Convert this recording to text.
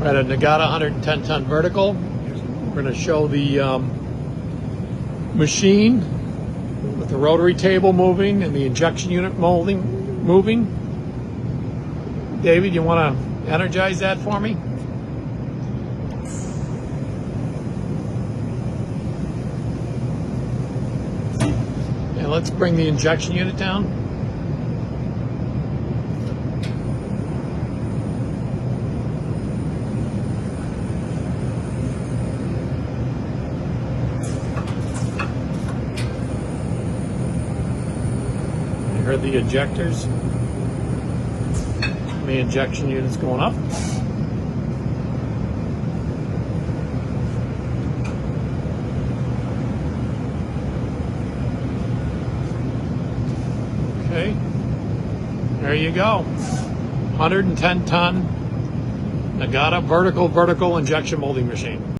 We're at a Niigata 110-ton vertical. We're going to show the machine with the rotary table moving and the injection unit moving. David, you want to energize that for me? And let's bring the injection unit down. You heard the ejectors. The injection unit's going up. Okay, there you go. 110-ton Niigata vertical injection molding machine.